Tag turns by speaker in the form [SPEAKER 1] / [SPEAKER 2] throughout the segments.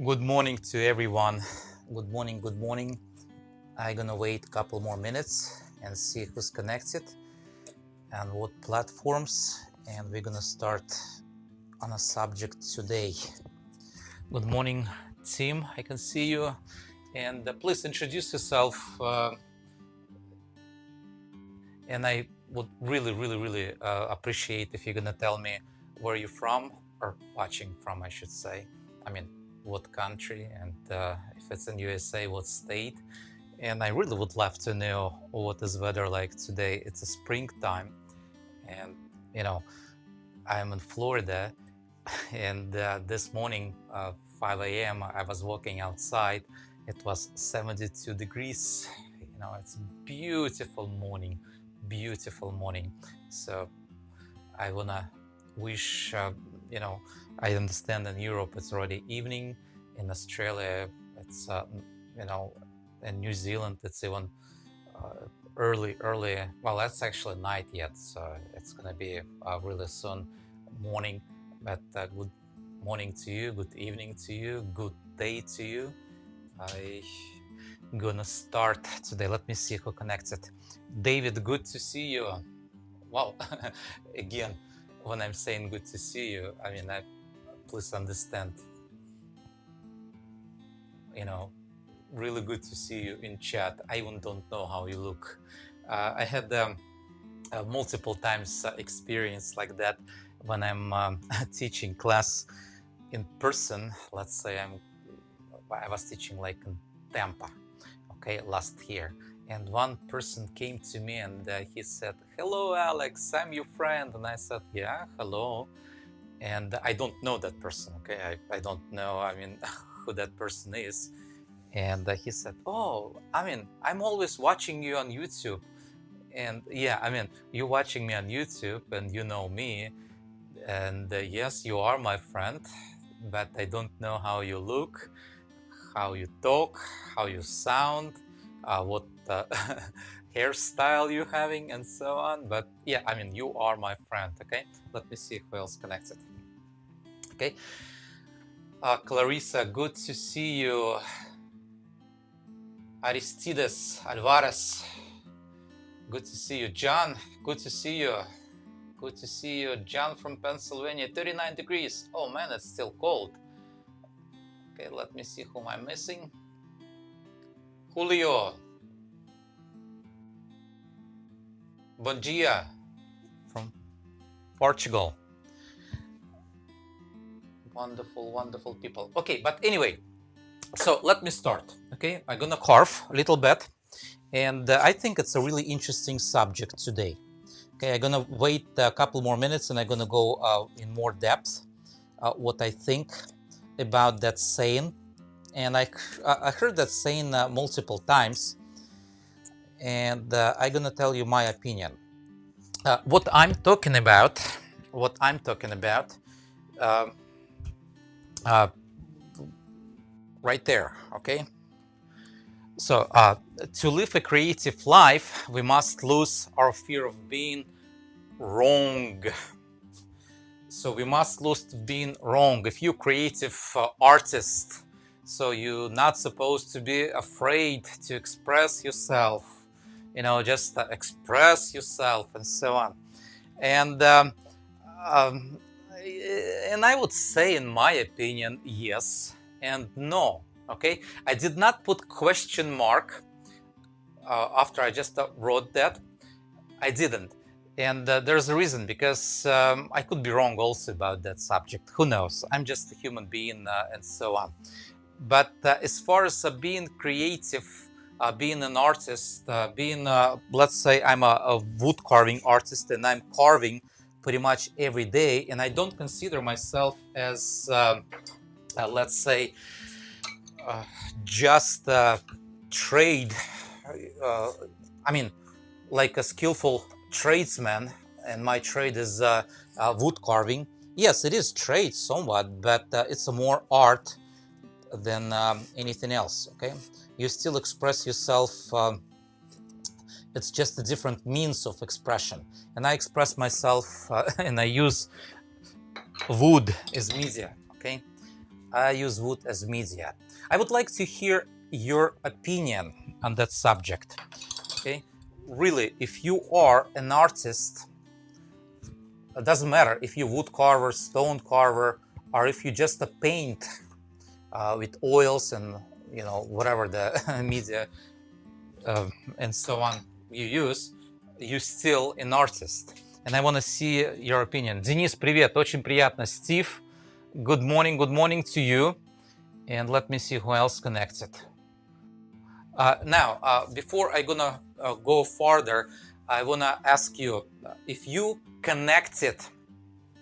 [SPEAKER 1] Good morning to everyone. Good morning, good morning. I'm gonna wait a couple more minutes and see who's connected and what platforms, and we're gonna start on a subject today. Good morning, Tim. I can see you, and please introduce yourself. And I would really appreciate if you're gonna tell me where you're from or watching from, I should say. I mean, what country, and if it's in USA, what state. And I really would love to know what is weather like today. It's a springtime, and I'm in Florida, and this morning, 5 a.m., I was walking outside. It was 72 degrees. It's a beautiful morning. So I wanna wish, I understand in Europe it's already evening. In Australia, it's, in New Zealand, it's even early. Well, that's actually night yet, so it's gonna be really soon morning. But good morning to you, good evening to you, good day to you. I'm gonna start today. Let me see who connected. David, good to see you. Wow. Again, when I'm saying good to see you, I mean, please understand, really good to see you in chat. I even don't know how you look. I had multiple times experience like that when I'm teaching class in person. Let's say I was teaching like in Tampa, okay, last year, and one person came to me and he said, "Hello, Alex, I'm your friend." And I said, "Yeah, hello." And I don't know that person, okay? I don't know, who that person is. And he said, "Oh, I'm always watching you on YouTube." And yeah, you're watching me on YouTube and you know me. And yes, you are my friend, but I don't know how you look, how you talk, how you sound, what hairstyle you're having, and so on. But yeah, you are my friend, okay? Let me see who else connected. Okay. Clarissa, good to see you. Aristides Alvarez, good to see you. John, good to see you. Good to see you. John from Pennsylvania, 39 degrees. Oh man, it's still cold. Okay, let me see whom I'm missing. Julio. Bom dia from Portugal. Wonderful people. Okay, but anyway, so let me start. Okay, I'm gonna carve a little bit, and I think it's a really interesting subject today. Okay, I'm gonna wait a couple more minutes and I'm gonna go in more depth what I think about that saying. And I heard that saying multiple times, and I'm gonna tell you my opinion. What I'm talking about, uh, uh, right there, okay? So to live a creative life, we must lose our fear of being wrong. So we must lose being wrong. If you're creative artist, so you're not supposed to be afraid to express yourself, just express yourself and so on. And um, and I would say, in my opinion, yes and no. Okay, I did not put question mark after I just wrote that. I didn't. And there's a reason, because I could be wrong also about that subject. Who knows? I'm just a human being and so on. But as far as being creative, being an artist, let's say I'm a wood carving artist and I'm carving pretty much every day, and I don't consider myself as, let's say, just trade. I mean, like a skillful tradesman, and my trade is wood carving. Yes, it is trade somewhat, but it's a more art than anything else. Okay, you still express yourself. It's just a different means of expression, and I express myself and I use wood as media. Okay, I use wood as media. I would like to hear your opinion on that subject. Okay, really, if you are an artist, it doesn't matter if you're wood carver, stone carver, or if you just paint with oils and whatever the media and so on you use, you still an artist. And I want to see your opinion. Денис, привет, очень приятно. Steve, good morning to you. And let me see who else connected. Now, before I'm gonna go further, I wanna ask you if you connected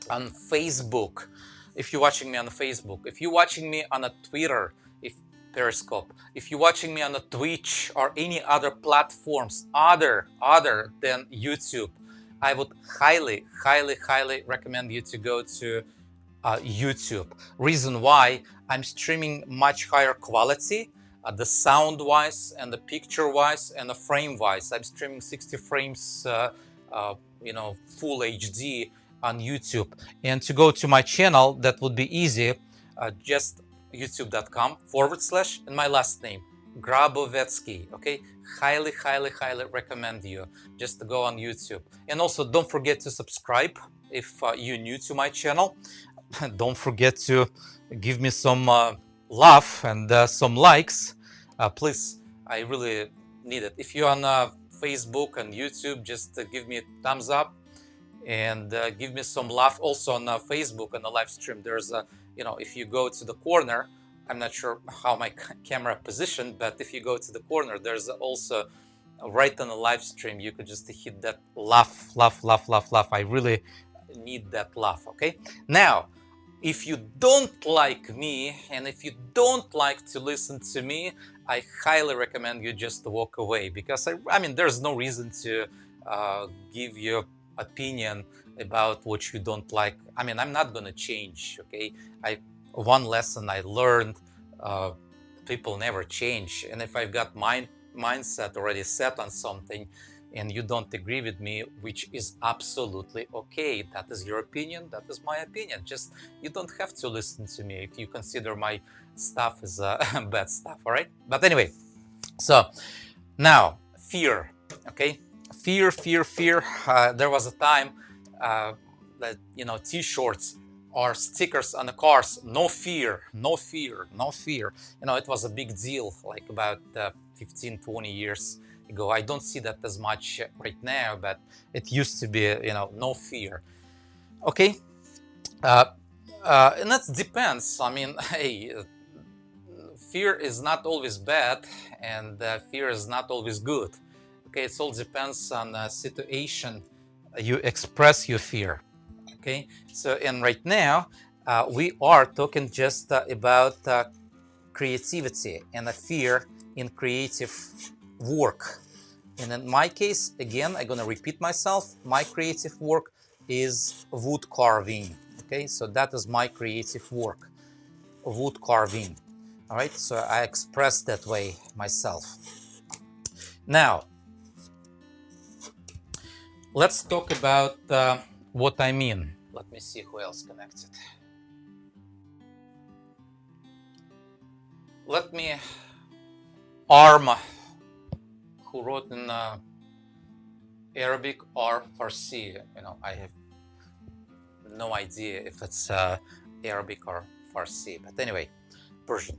[SPEAKER 1] on Facebook, if you're watching me on Facebook, if you're watching me on a Twitter, if Periscope, if you're watching me on a Twitch or any other platforms other than YouTube, I would highly recommend you to go to YouTube. Reason why, I'm streaming much higher quality, the sound wise and the picture wise and the frame wise. I'm streaming 60 frames, full HD on YouTube. And to go to my channel, that would be easy. Just youtube.com/ and my last name, Grabovetsky. Okay, highly recommend you just to go on YouTube. And also don't forget to subscribe if you're new to my channel. Don't forget to give me some love and some likes, please. I really need it. If you're on Facebook and YouTube, just give me a thumbs up and give me some love. Also on Facebook on the live stream, there's a if you go to the corner, I'm not sure how my camera positioned, but if you go to the corner, there's also right on the live stream, you could just hit that laugh. I really need that laugh. Okay, now if you don't like me and if you don't like to listen to me, I highly recommend you just walk away, because I mean there's no reason to give your opinion about what you don't like. I mean, I'm not gonna change. Okay, one lesson I learned, people never change. And if I've got mindset already set on something and you don't agree with me, which is absolutely okay, that is your opinion, that is my opinion. Just you don't have to listen to me if you consider my stuff as bad stuff. All right, but anyway, so now fear. Okay, fear. There was a time that t-shirts or stickers on the cars, no fear. It was a big deal like about 15-20 years ago. I don't see that as much right now, but it used to be, no fear. Okay, and that depends. I mean, hey, fear is not always bad, and fear is not always good. Okay, it all depends on the situation you express your fear. Okay, so and right now we are talking just about creativity and a fear in creative work. And in my case, again, I'm gonna repeat myself, my creative work is wood carving. Okay, so that is my creative work, wood carving. All right, so I express that way myself. Now let's talk about what I mean. Let me see who else connected. Let me Arma, who wrote in Arabic or Farsi. I have no idea if it's Arabic or Farsi, but anyway, Persian.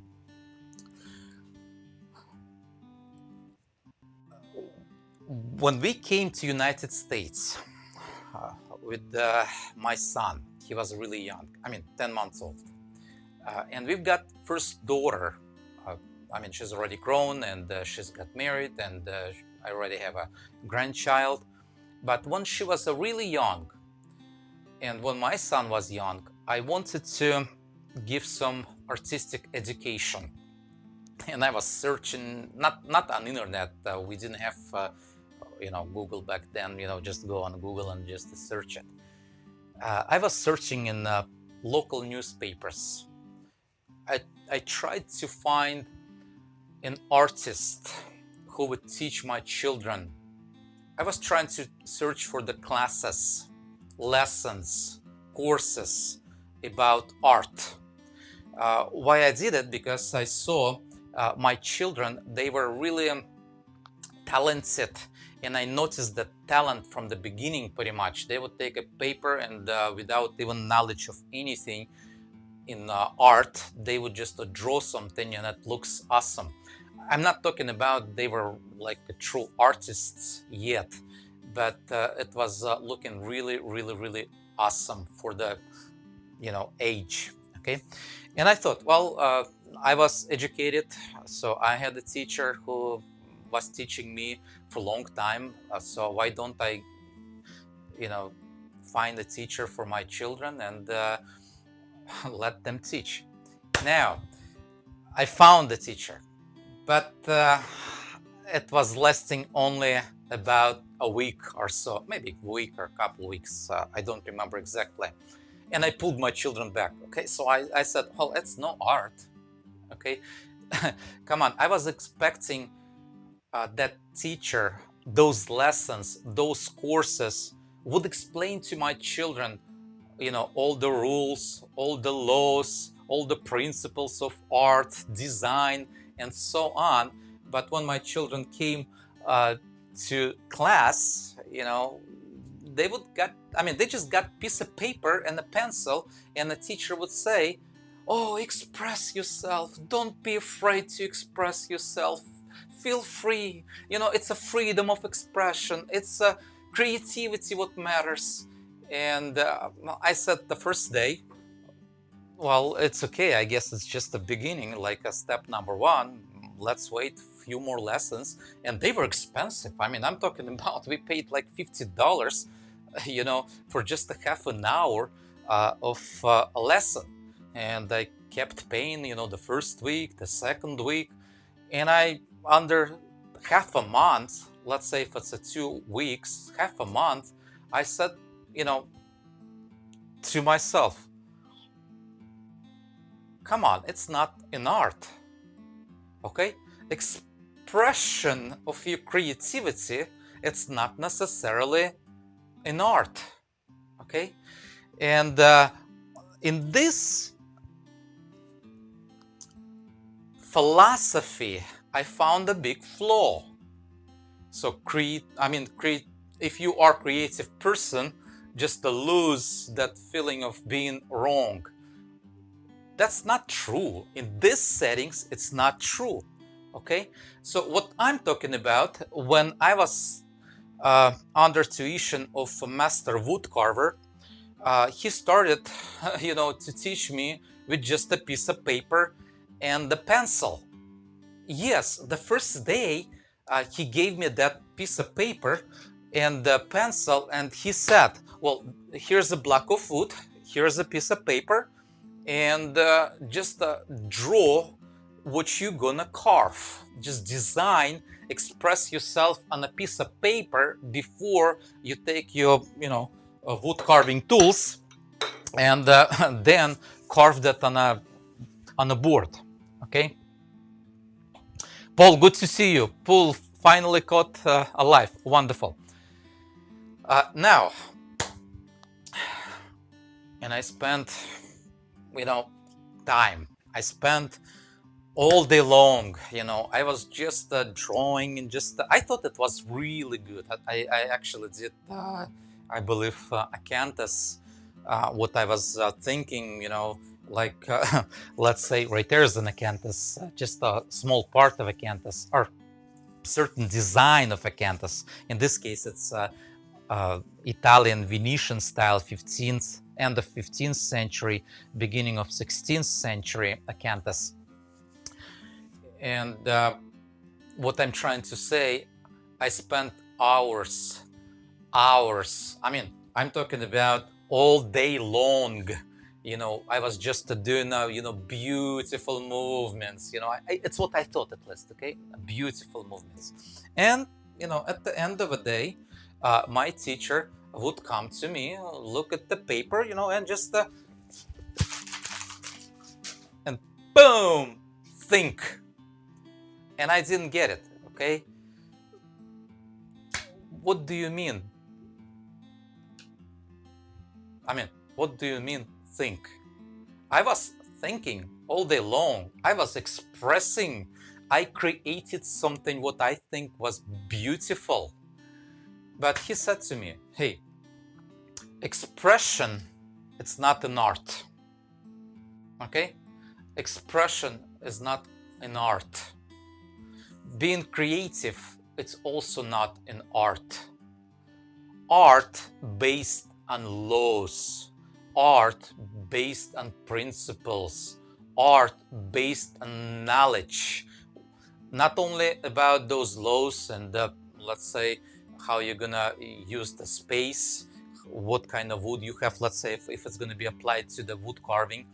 [SPEAKER 1] When we came to United States with my son, he was really young. I mean, 10 months old, and we've got first daughter. I mean, she's already grown and she's got married, and I already have a grandchild. But when she was really young, and when my son was young, I wanted to give some artistic education. And I was searching, not on internet. We didn't have, Google back then. Just go on Google and just search it. I was searching in local newspapers. I tried to find an artist who would teach my children. I was trying to search for the classes, lessons, courses about art. Why I did it? Because I saw my children, they were really talented, and I noticed that talent from the beginning. Pretty much they would take a paper and without even knowledge of anything in art, they would just draw something and it looks awesome. I'm not talking about they were like true artists yet, but it was looking really, really, really awesome for the age. Okay, and I thought, well, I was educated, so I had a teacher who was teaching me for a long time. So why don't I, you know, find a teacher for my children and let them teach? Now, I found a teacher, but it was lasting only about a week or so, maybe a week or a couple of weeks. I don't remember exactly. And I pulled my children back. Okay, so I said, well, it's no art. Okay, come on. I was expecting that teacher, those lessons, those courses would explain to my children, all the rules, all the laws, all the principles of art, design, and so on. But when my children came to class, they would get, they just got piece of paper and a pencil, and the teacher would say, oh, express yourself. Don't be afraid to express yourself. Feel free. It's a freedom of expression. It's a creativity what matters. And I said the first day, well, it's okay. I guess it's just the beginning, like a step number one. Let's wait a few more lessons. And they were expensive. I'm talking about, we paid like $50, for just a half an hour of a lesson. And I kept paying, the first week, the second week. And under half a month, let's say if it's a 2 weeks, half a month, I said, to myself, come on, it's not an art. Okay? Expression of your creativity, it's not necessarily an art. Okay? And in this philosophy, I found a big flaw. So if you are a creative person, just to lose that feeling of being wrong. That's not true. In these settings, it's not true. Okay? So what I'm talking about, when I was under tuition of a master woodcarver, he started, to teach me with just a piece of paper and a pencil. Yes, the first day he gave me that piece of paper and the pencil, and he said, well, here's a block of wood, here's a piece of paper, and just draw what you're gonna carve. Just design, express yourself on a piece of paper before you take your, wood carving tools and then carve that on a board. Okay. Paul, good to see you. Paul finally caught alive. Wonderful. Now, and I spent, time. I spent all day long. I was just drawing and I thought it was really good. I actually did, I believe, acanthus. What I was thinking, like let's say right there is an acanthus, just a small part of acanthus or certain design of acanthus. In this case, it's Italian Venetian style 15th, end of 15th century, beginning of 16th century acanthus. And what I'm trying to say, I spent hours. I'm talking about all day long. I was just doing, beautiful movements. It's what I thought, at least. Okay, beautiful movements. And at the end of the day, my teacher would come to me, look at the paper, and just and boom, think. And I didn't get it. Okay, what do you mean? What do you mean think? I was thinking, all day long. I was expressing. I created something what I think was beautiful. But he said to me, hey, expression, it's not an art. Okay? Expression is not an art. Being creative, it's also not an art. Art based on laws, art based on principles, art based on knowledge, not only about those laws and let's say how you're gonna use the space, what kind of wood you have, let's say if it's gonna be applied to the wood carving,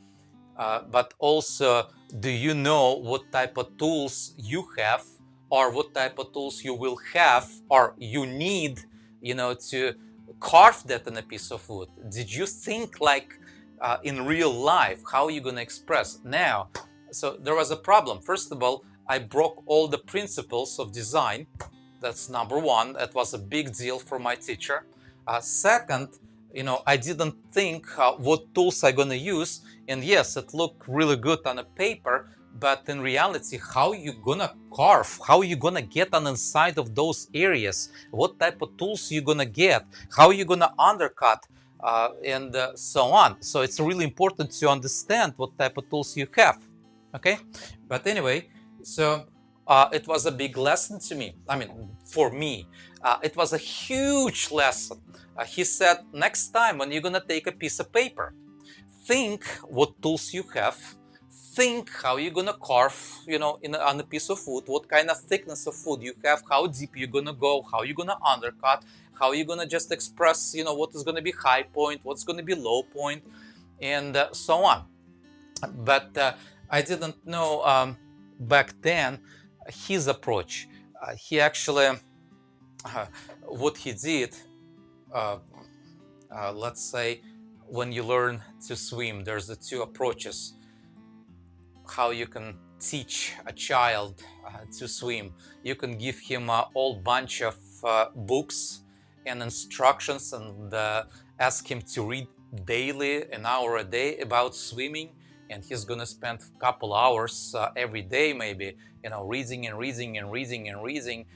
[SPEAKER 1] but also do you know what type of tools you have or what type of tools you will have or you need, to carve that on a piece of wood. Did you think like in real life how are you going to express now? So there was a problem. First of all, I broke all the principles of design. That's number one. That was a big deal for my teacher. Second, I didn't think what tools I'm gonna use. And yes, it looked really good on a paper, but in reality, how you gonna carve? How you gonna get on inside of those areas? What type of tools you gonna get? How you gonna undercut? And so on. So it's really important to understand what type of tools you have. Okay, but anyway, so it was a big lesson to me. I mean, for me, it was a huge lesson. He said, next time when you're gonna take a piece of paper, think what tools you have, think how you're gonna carve, on a piece of wood, what kind of thickness of wood you have, how deep you're gonna go, how you're gonna undercut, how you're gonna just express, what is gonna be high point, what's gonna be low point, and so on. But I didn't know back then his approach. He actually, what he did, uh, let's say, when you learn to swim, there's the two approaches. How you can teach a child to swim. You can give him a whole bunch of books and instructions and ask him to read daily, an hour a day about swimming, and he's gonna spend a couple hours every day maybe, reading and reading and reading and reading,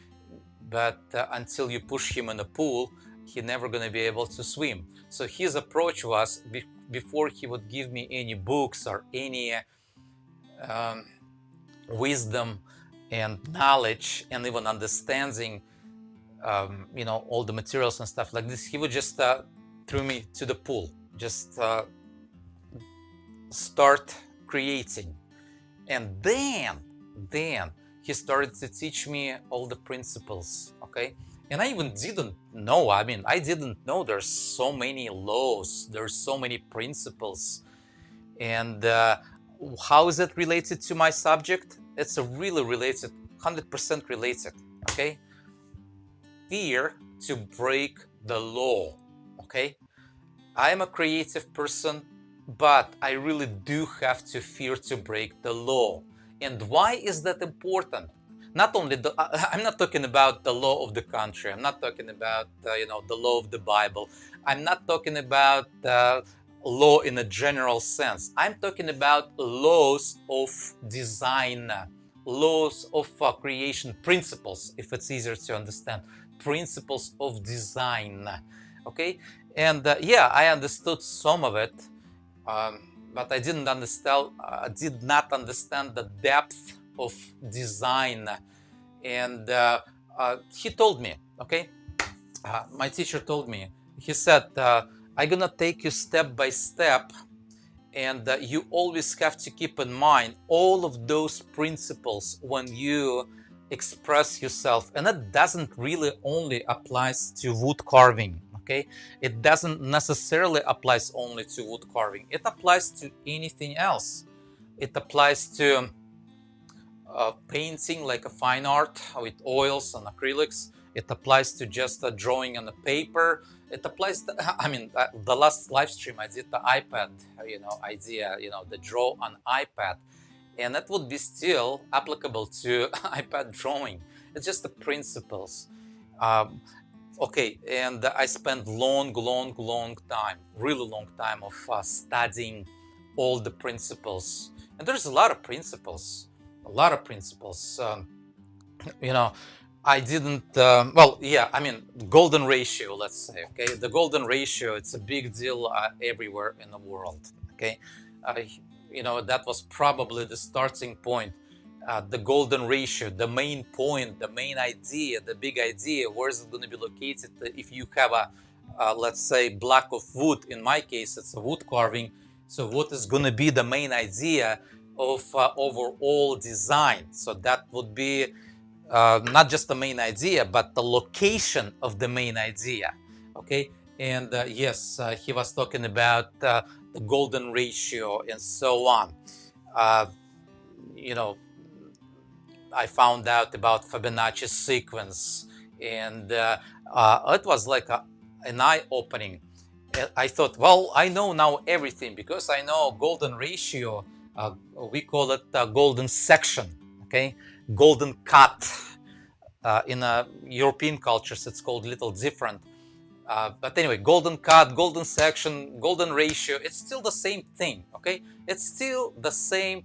[SPEAKER 1] but until you push him in the pool, he's never gonna be able to swim. So his approach was, before he would give me any books or any um, wisdom and knowledge and even understanding, all the materials and stuff like this, he would just throw me to the pool, just start creating. And then he started to teach me all the principles, okay? And I even didn't know, I didn't know there's so many laws, there's so many principles. And how is it related to my subject? It's a really related, 100% related, okay? Fear to break the law, okay? I'm a creative person, but I really do have to fear to break the law. And why is that important? Not only I'm not talking about the law of the country. I'm not talking about the law of the Bible. I'm not talking about law in a general sense. I'm talking about laws of design, laws of creation, principles, if it's easier to understand, principles of design. Okay, and yeah, I understood some of it, but I didn't understand. Did not understand the depth of design. And he told me, okay, my teacher told me. He said, "I'm gonna take you step by step, and you always have to keep in mind all of those principles when you express yourself." And it doesn't really only applies to wood carving, okay? It doesn't necessarily applies only to wood carving. It applies to anything else. It applies to painting, like a fine art with oils and acrylics. It applies to just a drawing on a paper. It applies to, the last live stream I did the iPad, idea, the draw on iPad. And that would be still applicable to iPad drawing. It's just the principles. Um, okay, and I spent long time, really long time of studying all the principles. And there's a lot of principles, a lot of principles. You know, I didn't, well, yeah, I mean, golden ratio, let's say, okay? The golden ratio, it's a big deal everywhere in the world, okay? Uh, that was probably the starting point. The golden ratio, the main point, the main idea, the big idea, where is it going to be located? If you have let's say, block of wood, in my case, it's a wood carving. So what is going to be the main idea of overall design? So that would be not just the main idea, but the location of the main idea. Okay, and yes, he was talking about the golden ratio and so on. Uh, you know, I found out about Fibonacci sequence, and it was like an eye-opening. I thought, well, I know now everything because I know golden ratio. We call it golden section. Okay, golden cut. In European cultures, it's called a little different. But anyway, golden cut, golden section, golden ratio, it's still the same thing, okay? It's still the same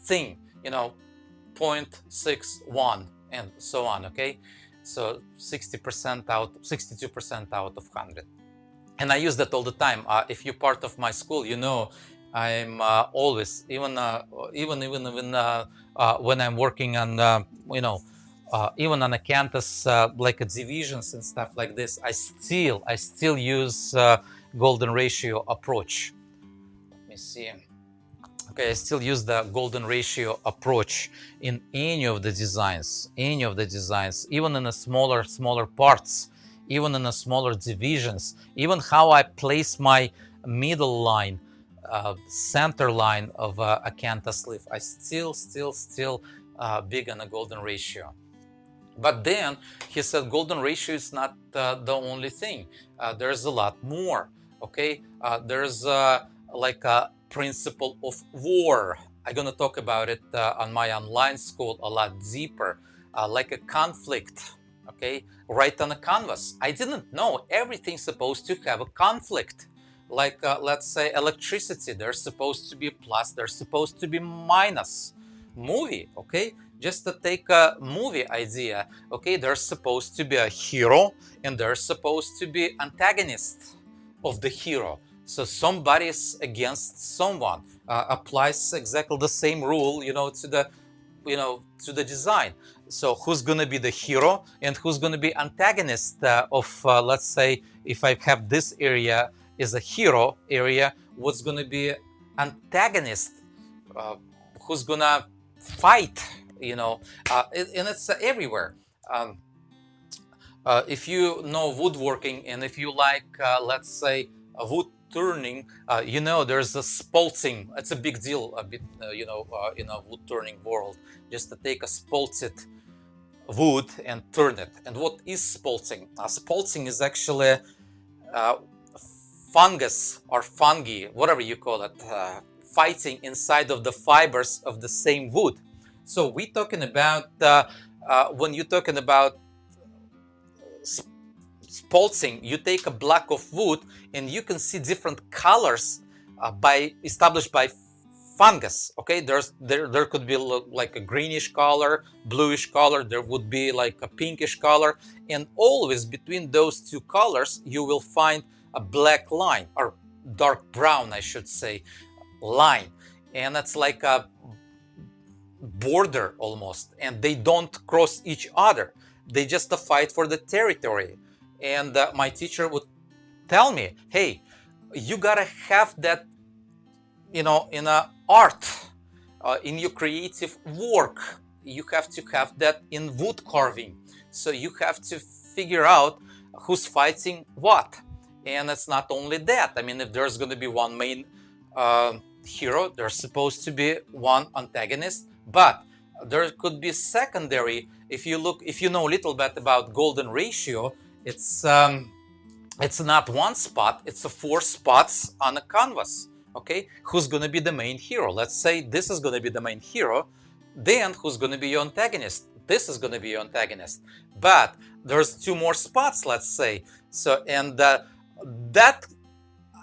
[SPEAKER 1] thing, 0.61 and so on, okay? So 60% out, 62% out of 100. And I use that all the time. If you're part of my school, I'm always, even when I'm working on, even on a campus, like divisions and stuff like this, I still use golden ratio approach. Let me see. Okay, I still use the golden ratio approach in any of the designs, even in the smaller parts, even in the smaller divisions, even how I place my middle line, center line of a canvas leaf. I still big on a golden ratio. But then he said golden ratio is not the only thing. There's a lot more. Okay, there's like a principle of war. I'm gonna talk about it on my online school a lot deeper, like a conflict. Okay, right on a canvas. I didn't know everything's supposed to have a conflict. Like let's say electricity, there's supposed to be plus, there's supposed to be minus. Movie, okay, just to take a movie idea, okay, there's supposed to be a hero and there's supposed to be antagonist of the hero. So somebody's against someone. Applies exactly the same rule, to the design. So who's gonna be the hero and who's gonna be antagonist of, let's say, if I have this area is a hero area, what's gonna be antagonist? Who's gonna fight? And it's everywhere. If you know woodworking and if you like, let's say, wood turning, there's a spalting. It's a big deal, a bit, in a wood turning world, just to take a spalted wood and turn it. And what is spalting? Spalting is actually fungus or fungi, whatever you call it, fighting inside of the fibers of the same wood. So we're talking about, when you're talking about spalting, you take a block of wood and you can see different colors established by fungus. Okay, there could be like a greenish color, bluish color, there would be like a pinkish color, and always between those two colors you will find a black line, or dark brown, I should say, line. And that's like a border almost, and they don't cross each other. They just fight for the territory. And my teacher would tell me, hey, you gotta have that, in a art, in your creative work. You have to have that in wood carving. So you have to figure out who's fighting what. And it's not only that. I mean, if there's going to be one main hero, there's supposed to be one antagonist, but there could be secondary. If you know a little bit about golden ratio, it's not one spot, it's 4 spots on a canvas. Okay, who's going to be the main hero? Let's say this is going to be the main hero. Then who's going to be your antagonist? This is going to be your antagonist. But there's 2 more spots, let's say. So, and that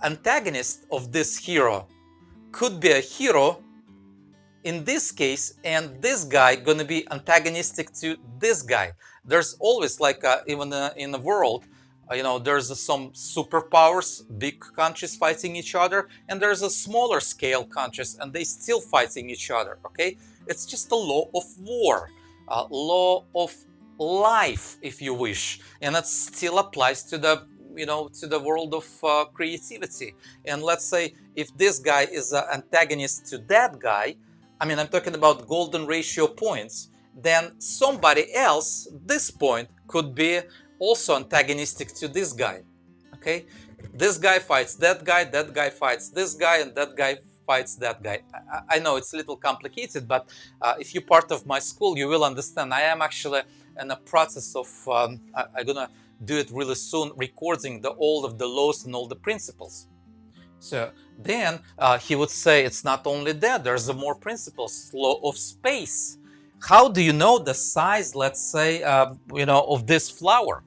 [SPEAKER 1] antagonist of this hero could be a hero in this case, and this guy gonna be antagonistic to this guy. There's always like even in the world, there's some superpowers, big countries fighting each other, and there's a smaller scale countries, and they still fighting each other. Okay, it's just a law of war, a law of life, if you wish, and it still applies to the to the world of creativity. And let's say if this guy is an antagonist to that guy, I mean, I'm talking about golden ratio points, then somebody else, this point, could be also antagonistic to this guy. Okay, this guy fights that guy fights this guy, and that guy fights that guy. I know it's a little complicated, but if you're part of my school, you will understand. I am actually in a process of I'm gonna do it really soon, recording all of the laws and all the principles. So then he would say it's not only that, there's more principles. Law of space. How do you know the size, let's say, of this flower?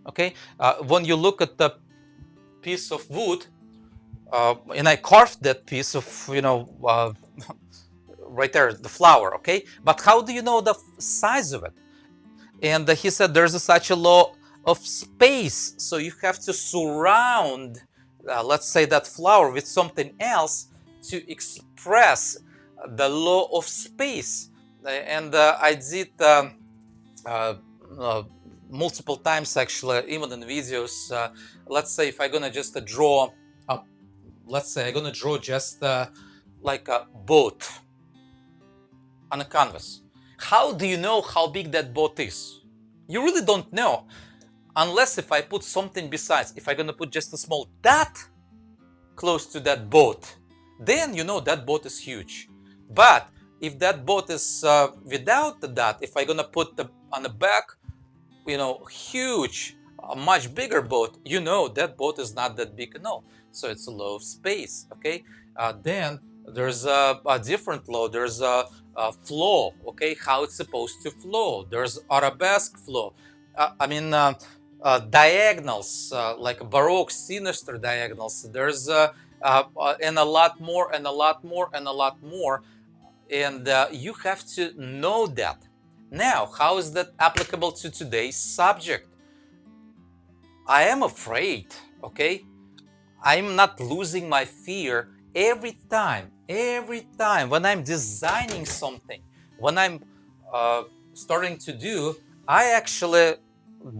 [SPEAKER 1] Okay, when you look at the piece of wood, and I carved that piece of, right there, the flower. Okay, but how do you know the size of it? And he said there's such a law of space, so you have to surround, let's say, that flower with something else to express the law of space. And I did multiple times, actually, even in videos. Let's say if I'm gonna just draw, let's say I'm gonna draw just like a boat on a canvas. How do you know how big that boat is? You really don't know, unless if I put something besides. If I'm gonna put just a small dot close to that boat, then you know that boat is huge. But if that boat is without the dot, if I'm gonna put on the back, huge, a much bigger boat, that boat is not that big. No, so it's a law of space. Okay, then there's a different law. There's a flow. Okay, how it's supposed to flow. There's arabesque flow. Diagonals, like Baroque, sinister diagonals. There's and a lot more, and a lot more, and a lot more. And you have to know that. Now, how is that applicable to today's subject? I am afraid, okay? I'm not losing my fear every time when I'm designing something, when I'm starting to do, I actually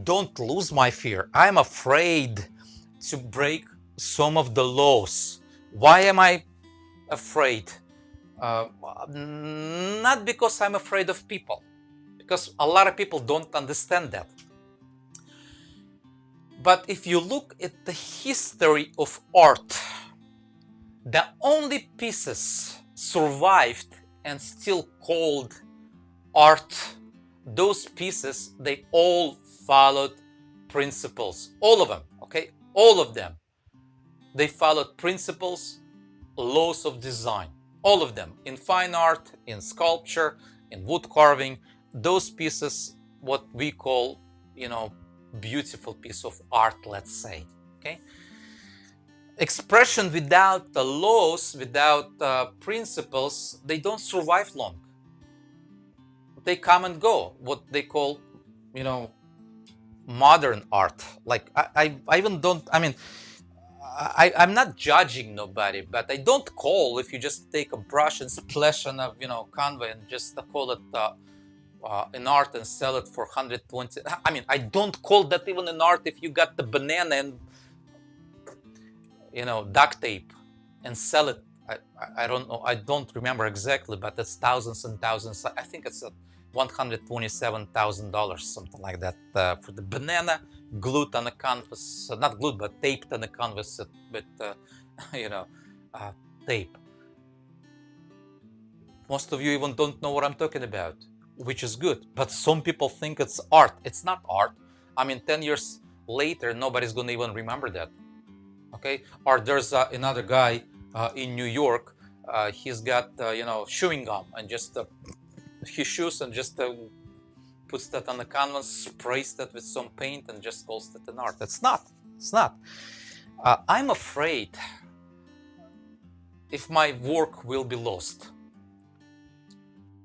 [SPEAKER 1] don't lose my fear. I'm afraid to break some of the laws. Why am I afraid? Not because I'm afraid of people, because a lot of people don't understand that. But if you look at the history of art, the only pieces survived and still called art, those pieces, they all followed principles. All of them, okay? All of them. They followed principles, laws of design. All of them. In fine art, in sculpture, in wood carving, those pieces, what we call, beautiful piece of art, let's say. Okay? Expression without the laws, without principles, they don't survive long. They come and go. What they call, modern art. Like I even don't. I mean, I'm not judging nobody, but I don't call if you just take a brush and splash on a canvas and just call it an art and sell it for 120. I mean, I don't call that even an art if you got the banana and duct tape and sell it. I don't know. I don't remember exactly, but it's thousands and thousands. I think it's $127,000, something like that, for the banana glued on a canvas, not glued, but taped on a canvas with, tape. Most of you even don't know what I'm talking about, which is good. But some people think it's art. It's not art. I mean, 10 years later, nobody's going to even remember that. Okay? Or there's another guy in New York. He's got, chewing gum and just his shoes and just puts that on the canvas, sprays that with some paint and just calls it an art. It's not. It's not. I'm afraid if my work will be lost.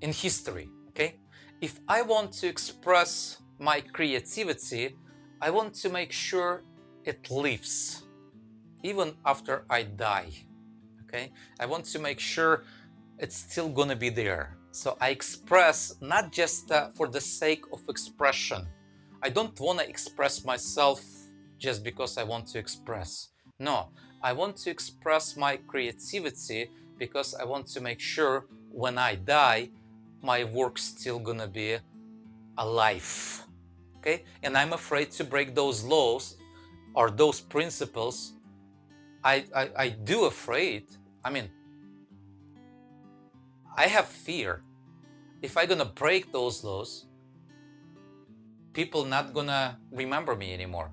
[SPEAKER 1] in history, okay? If I want to express my creativity, I want to make sure it lives even after I die, okay? I want to make sure it's still gonna be there. So I express not just for the sake of expression. I don't want to express myself just because I want to express. No, I want to express my creativity because I want to make sure when I die, my work's still gonna be alive. Okay? And I'm afraid to break those laws or those principles. I do afraid. I mean, I have fear. If I'm gonna break those laws, people not gonna remember me anymore,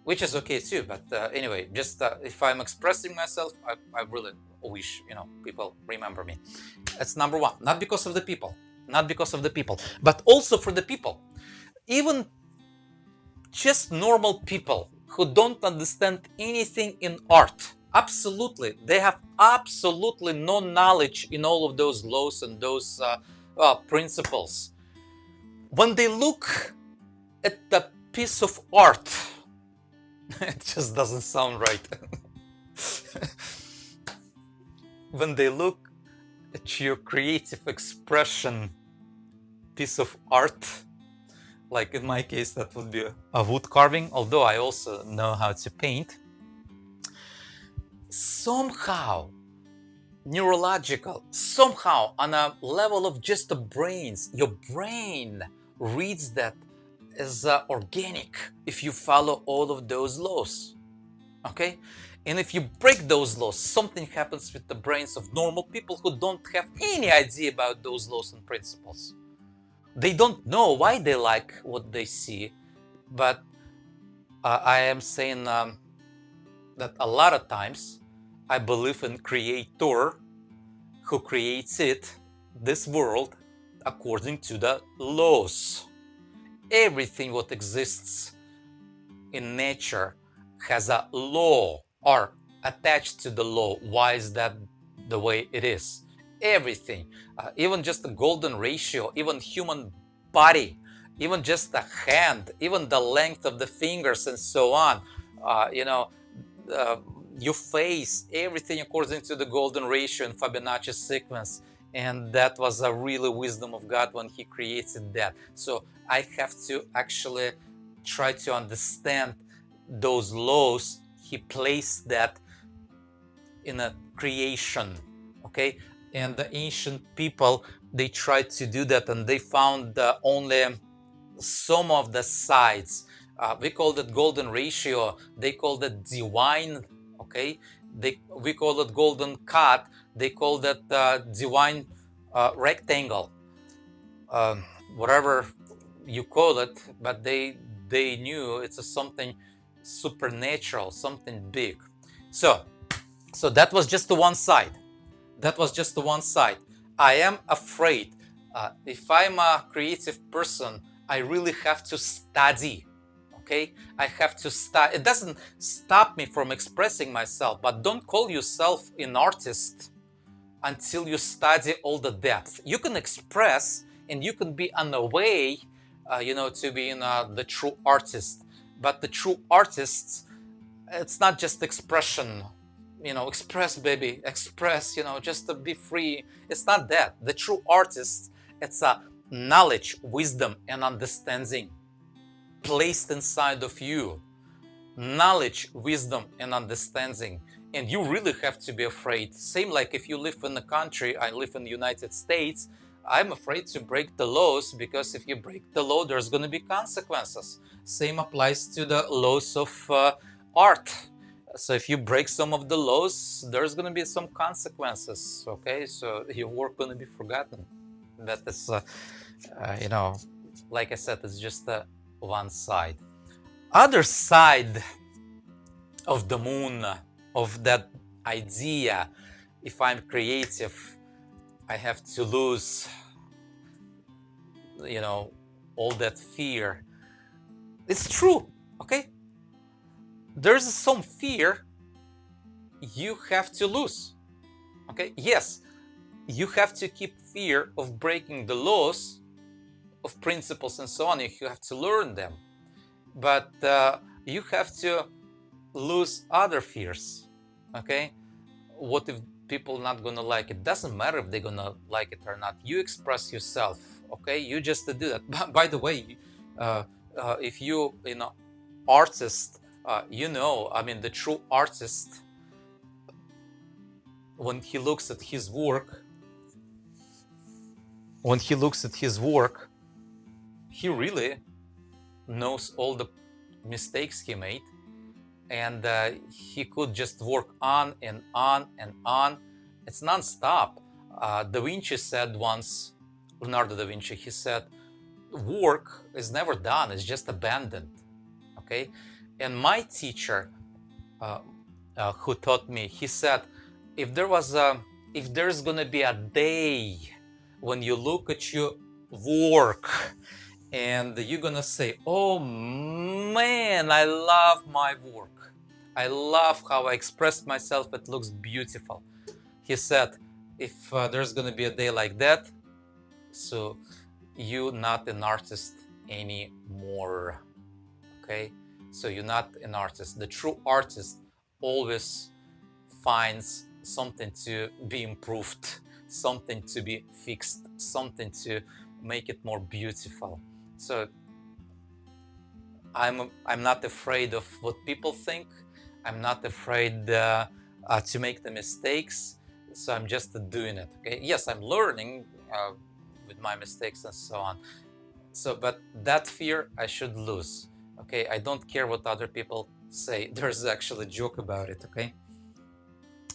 [SPEAKER 1] which is okay too. But anyway, just if I'm expressing myself, I really wish people remember me. That's number one. Not because of the people, not because of the people, but also for the people. Even just normal people who don't understand anything in art. Absolutely, they have absolutely no knowledge in all of those laws and those principles. When they look at the piece of art, it just doesn't sound right. When they look at your creative expression piece of art, like in my case, that would be a wood carving, although I also know how to paint. Somehow, neurological, somehow on a level of just the brains, your brain reads that as organic if you follow all of those laws. Okay? And if you break those laws, something happens with the brains of normal people who don't have any idea about those laws and principles. They don't know why they like what they see, but I am saying that a lot of times I believe in creator who creates this world according to the laws. Everything what exists in nature has a law or attached to the law. Why is that the way it is? Everything, even just the golden ratio, even human body, even just the hand, even the length of the fingers and so on, your face, everything according to the golden ratio and Fibonacci sequence. And that was a really wisdom of God when he created that. So I have to actually try to understand those laws. He placed that in a creation, okay? And the ancient people, they tried to do that, and they found only some of the sides. We call it golden ratio. They call it divine, okay? We call it golden cut. They call that divine rectangle, whatever you call it. But they knew it's something supernatural, something big. So that was just the one side. That was just the one side. I am afraid. If I'm a creative person, I really have to study. Okay, I have to study. It doesn't stop me from expressing myself, but don't call yourself an artist until you study all the depth. You can express and you can be on the way, to being the true artist. But the true artist, it's not just expression. Express, baby, express. Just to be free. It's not that. The true artist, it's a knowledge, wisdom, and understanding placed inside of you. Knowledge, wisdom, and understanding. And you really have to be afraid. Same like if you live in a country, I live in the United States, I'm afraid to break the laws, because if you break the law, there's going to be consequences. Same applies to the laws of art. So if you break some of the laws, there's going to be some consequences. Okay, so your work going to be forgotten. That is, like I said, it's just one side. Other side of the moon, of that idea, if I'm creative, I have to lose, all that fear. It's true, okay? There's some fear you have to lose, okay? Yes, you have to keep fear of breaking the laws of principles and so on. You have to learn them, but you have to lose other fears. Okay, what if people not gonna like it? Doesn't matter if they're gonna like it or not. You express yourself. Okay, you just do that. By the way, uh, if you know artist, I mean the true artist, when he looks at his work, when he looks at his work, he really knows all the mistakes he made, and he could just work on and on and on. It's non-stop. Da Vinci said once, Leonardo da Vinci, he said, work is never done, it's just abandoned. Okay, and my teacher, uh, who taught me, he said, if there's gonna be a day when you look at your work and you're gonna say, oh man, I love my work, I love how I expressed myself, it looks beautiful. He said, if there's gonna be a day like that, so you're not an artist anymore. Okay, so you're not an artist. The true artist always finds something to be improved, something to be fixed, something to make it more beautiful. So I'm not afraid of what people think. I'm not afraid to make the mistakes. So I'm just doing it. Okay. Yes, I'm learning with my mistakes and so on. So, but that fear I should lose. Okay. I don't care what other people say. There's actually a joke about it. Okay.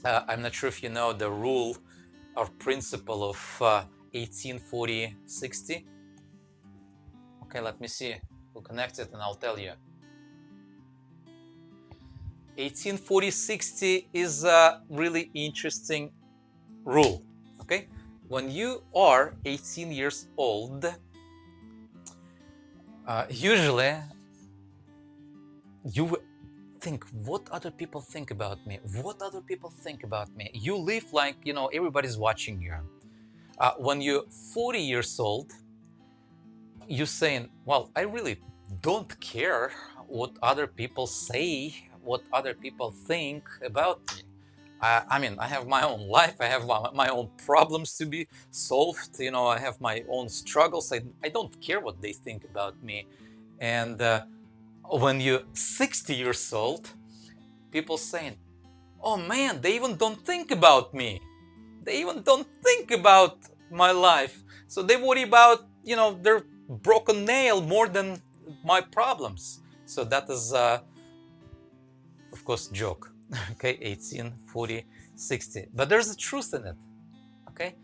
[SPEAKER 1] I'm not sure if you know the rule or principle of 1840-60. Okay, let me see who connected and I'll tell you. 1840-60 is a really interesting rule. Okay, when you are 18 years old, usually you think, what other people think about me? What other people think about me? You live like, everybody's watching you. When you're 40 years old, you're saying, well, I really don't care what other people say, what other people think about me. I mean, I have my own life, I have my own problems to be solved, I have my own struggles. I don't care what they think about me. And when you're 60 years old, people saying, oh man, they even don't think about me. They even don't think about my life. So they worry about, their broken nail more than my problems. So that is, of course, joke. Okay, 1840-60. But there's a truth in it. Okay,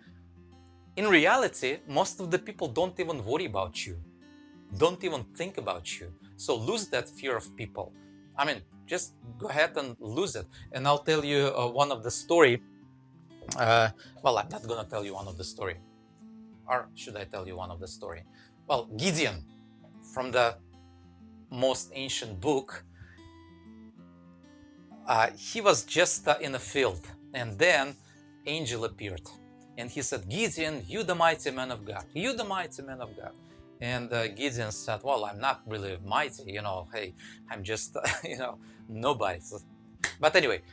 [SPEAKER 1] in reality, most of the people don't even worry about you, don't even think about you. So lose that fear of people. I mean, just go ahead and lose it. And I'll tell you one of the story. Well, I'm not gonna tell you one of the story, or should I tell you one of the story? Well, Gideon, from the most ancient book, he was just in a field, and then angel appeared, and he said, Gideon, you the mighty man of God, you the mighty man of God. And Gideon said, well, I'm not really mighty, hey, I'm just nobody. But anyway,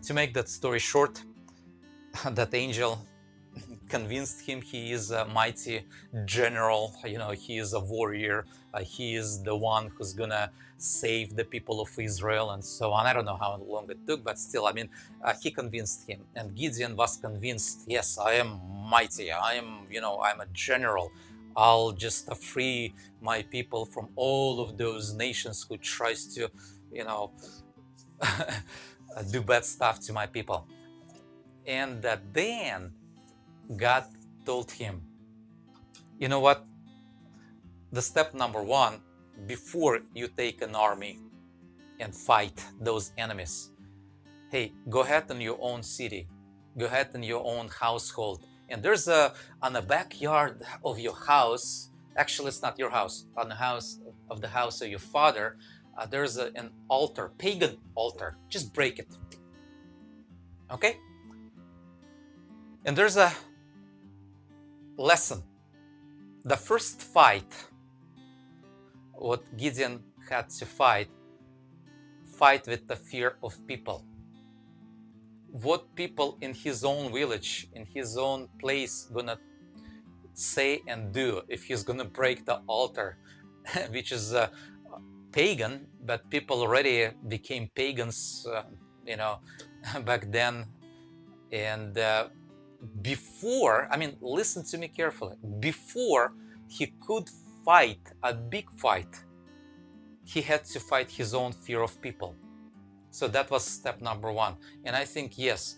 [SPEAKER 1] to make that story short, that angel convinced him he is a mighty general, he is a warrior, he is the one who's gonna save the people of Israel and so on. I don't know how long it took, but still, I mean, he convinced him, and Gideon was convinced, yes, I am mighty, I'm a general, I'll just free my people from all of those nations who tries to do bad stuff to my people. And then God told him, you know what? The step number one, before you take an army and fight those enemies, hey, go ahead in your own city, go ahead in your own household. And there's on the backyard of your house, actually it's not your house, on the house of your father, there's an altar, pagan altar. Just break it. Okay? And there's a lesson. The first fight, what Gideon had to fight with the fear of people. What people in his own village, in his own place, gonna say and do if he's gonna break the altar, which is pagan, but people already became pagans, you know, back then. And before, I mean, listen to me carefully, before he could fight a big fight, he had to fight his own fear of people. So that was step number one. And I think, yes,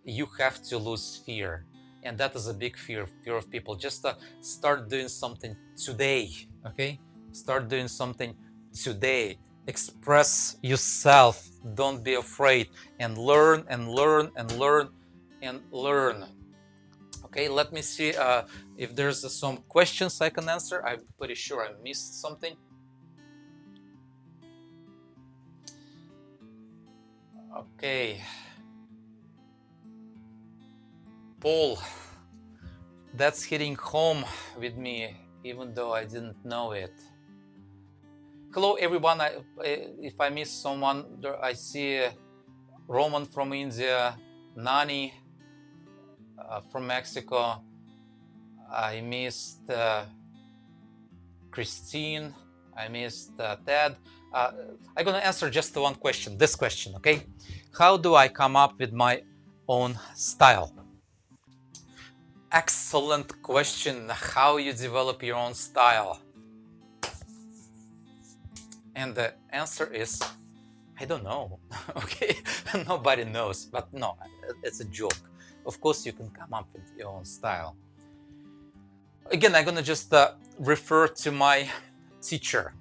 [SPEAKER 1] you have to lose fear. And that is a big fear of people. Just start doing something today, okay? Start doing something today. Express yourself. Don't be afraid. And learn and learn and learn and learn. Okay, let me see if there's some questions I can answer. I'm pretty sure I missed something. Okay. Paul, that's hitting home with me, even though I didn't know it. Hello, everyone. If I miss someone, I see Roman from India, Nani from Mexico. I missed Christine. I missed Ted. I'm going to answer just one question, this question, okay? How do I come up with my own style? Excellent question. How you develop your own style? And the answer is, I don't know. Okay, nobody knows. But no, it's a joke. Of course, you can come up with your own style. Again, I'm gonna just refer to my teacher.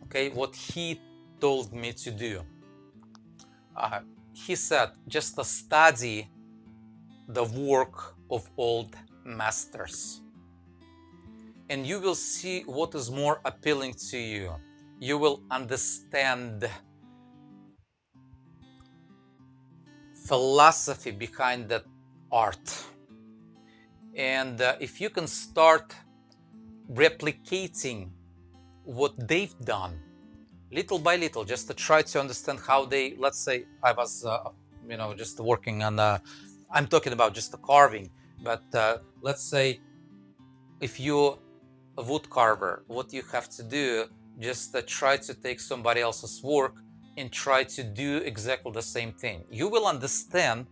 [SPEAKER 1] Okay, what he told me to do. He said, just study the work of old masters, and you will see what is more appealing to you. You will understand philosophy behind that art. And if you can start replicating what they've done little by little, just to try to understand how they, let's say I was just working on I'm talking about just the carving, but let's say if you're a wood carver, what you have to do, just try to take somebody else's work and try to do exactly the same thing. You will understand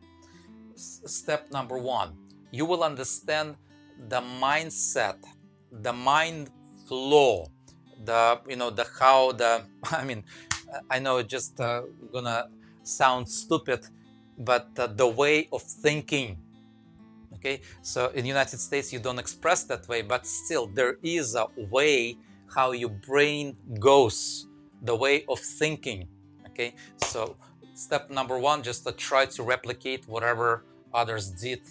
[SPEAKER 1] step number one. You will understand the mindset, the mind flow, the how the I mean, I know it's just gonna sound stupid, but the way of thinking. Okay, so in the United States you don't express that way, but still there is a way how your brain goes, the way of thinking. Okay, so step number one, just to try to replicate whatever others did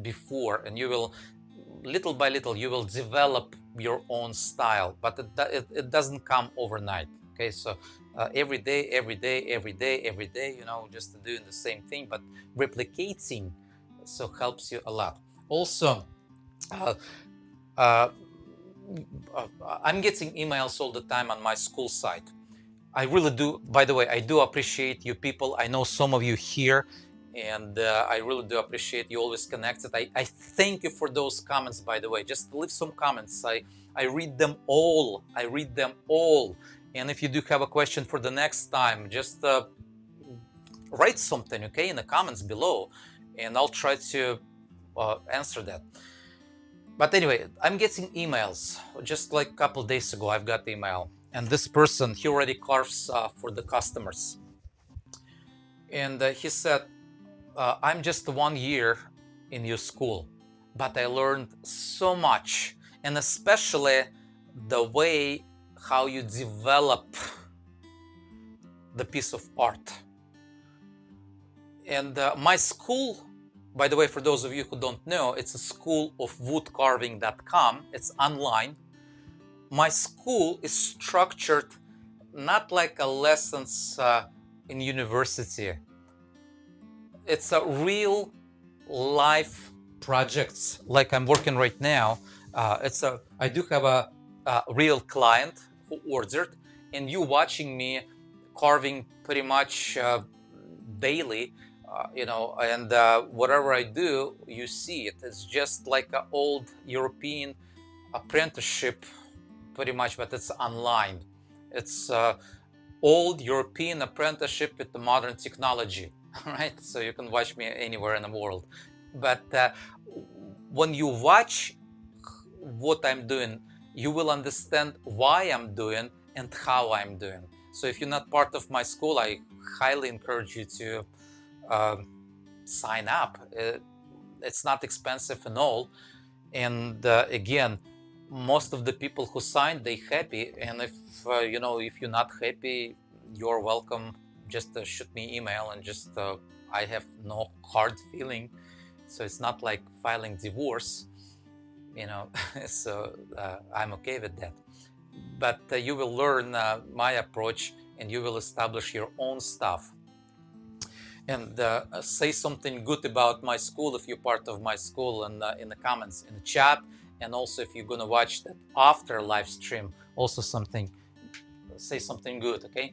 [SPEAKER 1] before, and you will, little by little, you will develop your own style, but it doesn't come overnight. Okay, so every day, just doing the same thing, but replicating so helps you a lot. Also, I'm getting emails all the time on my school site. I really do. By the way, I do appreciate you people. I know some of you here, and I really do appreciate you always connected. I thank you for those comments, by the way. Just leave some comments. I read them all. I read them all. And if you do have a question for the next time, just write something, okay, in the comments below, and I'll try to answer that. But anyway, I'm getting emails. Just like a couple of days ago, I've got email. And this person, he already carves for the customers. And he said, I'm just 1 year in your school, but I learned so much. And especially the way how you develop the piece of art. And my school, by the way, for those of you who don't know, it's a school of woodcarving.com. It's online. My school is structured not like a lessons in university. It's a real life projects like I'm working right now. I do have a real client who ordered, and you watching me carving pretty much daily, and whatever I do, you see it. It's just like an old European apprenticeship, pretty much, but it's online. It's old European apprenticeship with the modern technology, right? So you can watch me anywhere in the world. But when you watch what I'm doing, you will understand why I'm doing and how I'm doing. So if you're not part of my school, I highly encourage you to uh, sign up. It's not expensive and all. And again, most of the people who signed, they happy. And if you're not happy, you're welcome. Just shoot me email and just I have no hard feeling. So it's not like filing divorce, so I'm okay with that. But you will learn my approach, and you will establish your own stuff. And say something good about my school if you're part of my school, and in the comments, in the chat. And also, if you're gonna watch that after live stream, also say something good, okay?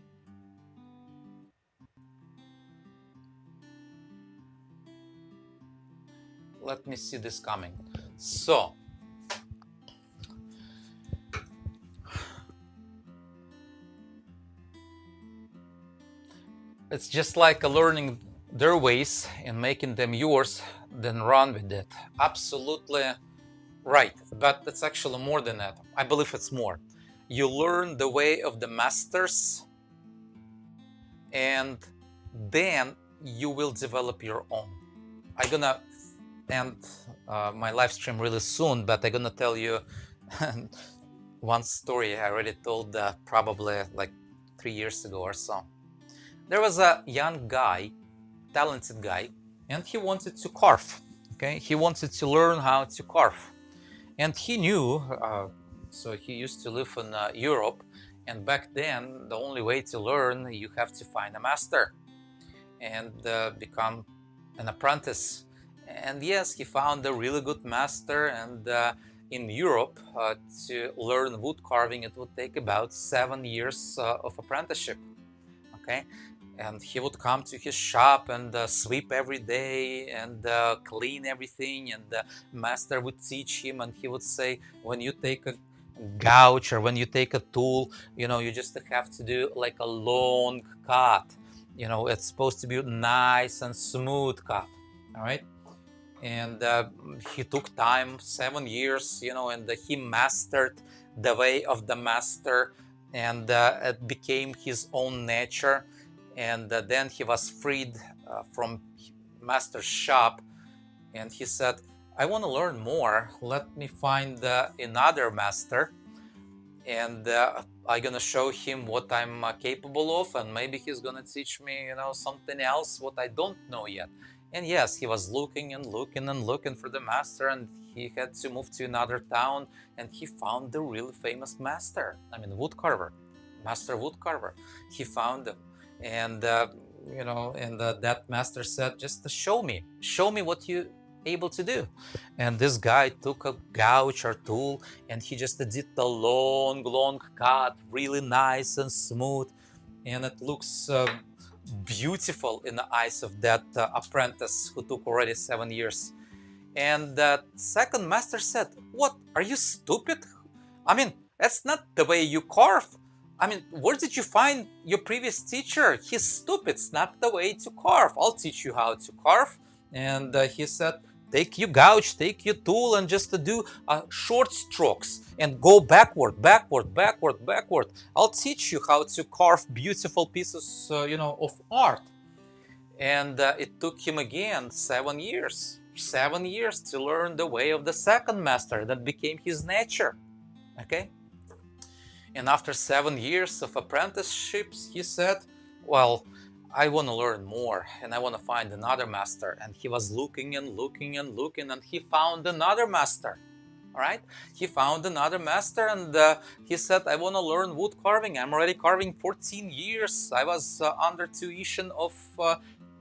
[SPEAKER 1] Let me see this coming. So it's just like learning their ways and making them yours, then run with it. Absolutely right. But it's actually more than that. I believe it's more. You learn the way of the masters, and then you will develop your own. I'm gonna end my live stream really soon, but I'm gonna tell you one story I already told probably like 3 years ago or so. There was a young guy, talented guy, and he wanted to carve. Okay, he wanted to learn how to carve, and he knew. So he used to live in Europe, and back then the only way to learn, you have to find a master and become an apprentice. And yes, he found a really good master, and in Europe to learn wood carving, it would take about 7 years of apprenticeship. Okay, and he would come to his shop and sweep every day and clean everything, and the master would teach him, and he would say, when you take a gouge or when you take a tool, you just have to do like a long cut. It's supposed to be nice and smooth cut. All right. And he took time, 7 years, and he mastered the way of the master, and it became his own nature. And then he was freed from master's shop, and he said, I want to learn more. Let me find another master, and I'm gonna show him what I'm capable of, and maybe he's gonna teach me, something else what I don't know yet. And yes, he was looking and looking and looking for the master, and he had to move to another town, and he found the really famous master. Woodcarver, master woodcarver. He found him, and that master said, just show me what you able to do. And this guy took a gouge or tool, and he just did the long cut, really nice and smooth, and it looks beautiful in the eyes of that apprentice who took already 7 years. And the second master said, what, are you stupid? That's not the way you carve. Where did you find your previous teacher? He's stupid. It's not the way to carve. I'll teach you how to carve. And he said, take your gouge, take your tool, and just do short strokes and go backward. I'll teach you how to carve beautiful pieces, of art. And it took him again 7 years. 7 years to learn the way of the second master. That became his nature. Okay? And after 7 years of apprenticeships, he said, well, I want to learn more, and I want to find another master. And he was looking and looking and looking, and he found another master. All right? He found another master, and he said, I want to learn wood carving. I'm already carving 14 years. I was under tuition of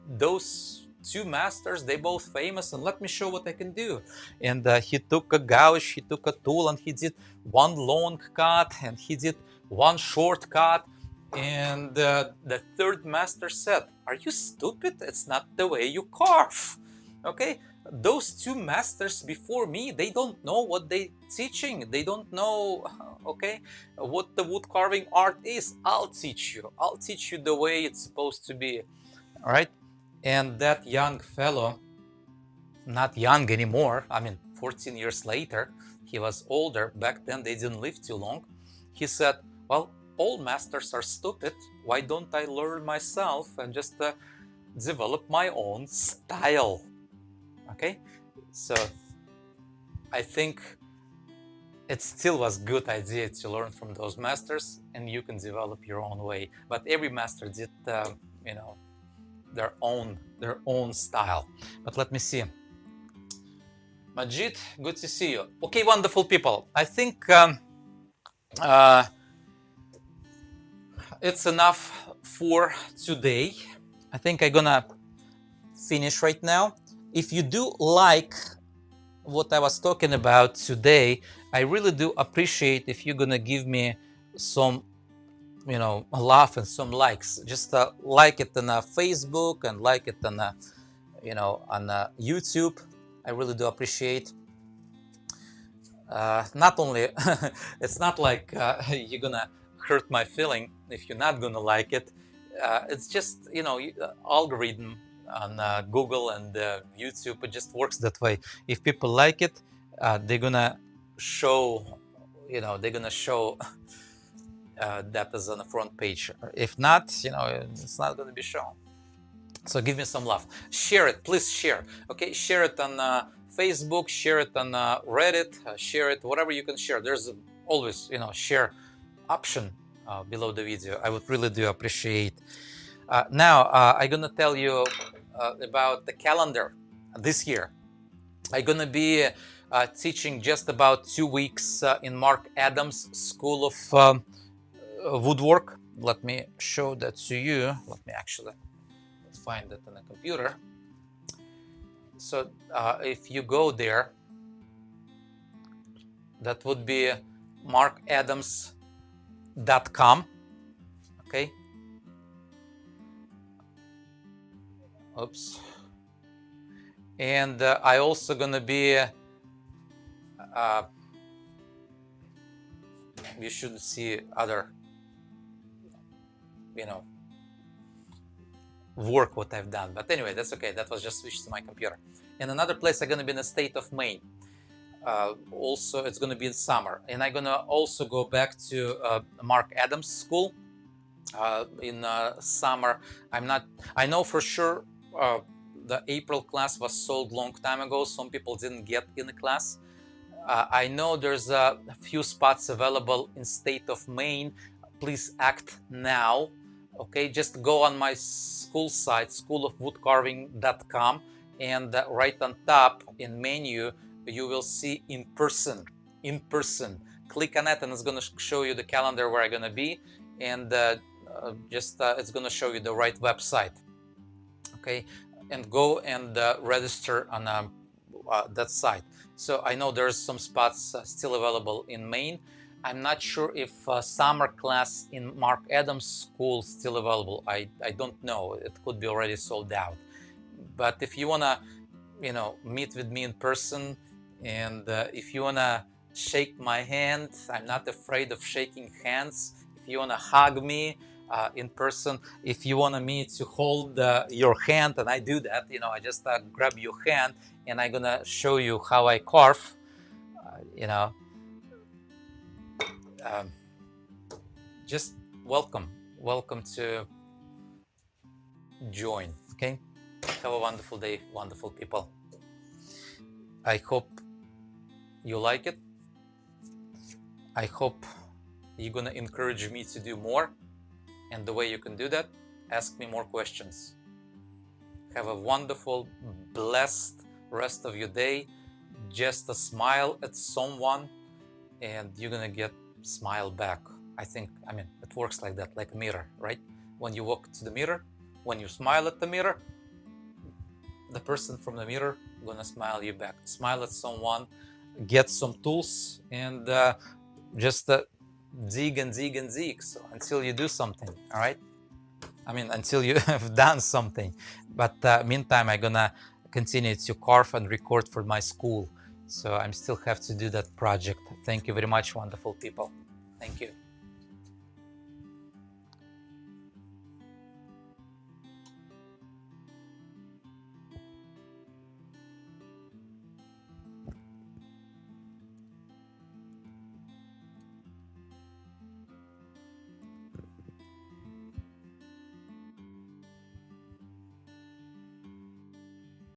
[SPEAKER 1] those two masters, they both famous, and let me show what I can do. And he took a gouge, he took a tool, and he did one long cut, and he did one short cut. And the third master said, "Are you stupid? It's not the way you carve." Okay, those two masters before me, they don't know what they teaching. They don't know, okay, what the wood carving art is. I'll teach you. I'll teach you the way it's supposed to be. All right. And that young fellow, not young anymore, I mean 14 years later, he was older. Back then they didn't live too long. He said, "Well, all masters are stupid. Why don't I learn myself and just develop my own style?" Okay, so I think it still was a good idea to learn from those masters, and you can develop your own way. But every master did, you know, their own style. But let me see. Majid, good to see you. Okay, wonderful people. I think it's enough for today. I think I'm gonna finish right now. If you do like what I was talking about today, I really do appreciate if you're gonna give me some, you know, love and some likes. Just like it on Facebook and like it on, you know, on YouTube. I really do appreciate. Not only, it's not like you're gonna hurt my feeling if you're not gonna like it. It's just, you know, algorithm on Google and YouTube. It just works that way. If people like it, they're gonna show, you know, they're gonna show that as on the front page. If not, you know, it's not gonna be shown. So give me some love. Share it, please share. Okay, share it on Facebook, share it on Reddit, share it, whatever you can share. There's always, you know, share option below the video. I would really do appreciate. Now, I'm gonna tell you about the calendar this year. I'm gonna be teaching just about 2 weeks in Mark Adams School of Woodwork. Let me show that to you. Let me actually find it on the computer. So if you go there, that would be markadams.com. Okay. Oops. And I also gonna be you should see other, you know, work what I've done. But anyway, that's okay. That was just switched to my computer. And another place I'm gonna be in the state of Maine. Also, it's gonna be in summer, and I'm gonna also go back to Mark Adams School in summer. I know for sure the April class was sold long time ago. Some people didn't get in the class. I know there's a few spots available in state of Maine. Please act now. Okay, just go on my school site, schoolofwoodcarving.com, and right on top in menu you will see in person. Click on it and it's going to show you the calendar where I'm going to be, and it's going to show you the right website. Okay, and go and register on that site. So I know there's some spots still available in Maine. I'm not sure if summer class in Mark Adams School is still available. I don't know. It could be already sold out. But if you want to, you know, meet with me in person, and if you want to shake my hand, I'm not afraid of shaking hands. If you want to hug me in person, if you want me to hold your hand, and I do that, you know, I just grab your hand and I'm going to show you how I carve, you know. Just welcome to join. Okay, have a wonderful day, wonderful people. I hope you like it. I hope you're gonna encourage me to do more, and the way you can do that, ask me more questions. Have a wonderful, blessed rest of your day. Just a smile at someone and you're gonna get smile back. I mean, it works like that, like a mirror, right? When you walk to the mirror, when you smile at the mirror, the person from the mirror gonna smile you back. Smile at someone, get some tools, and just dig and dig and dig. So until you do something, all right? I mean, until you have done something. But meantime, I'm gonna continue to carve and record for my school. So I still have to do that project. Thank you very much, wonderful people. Thank you.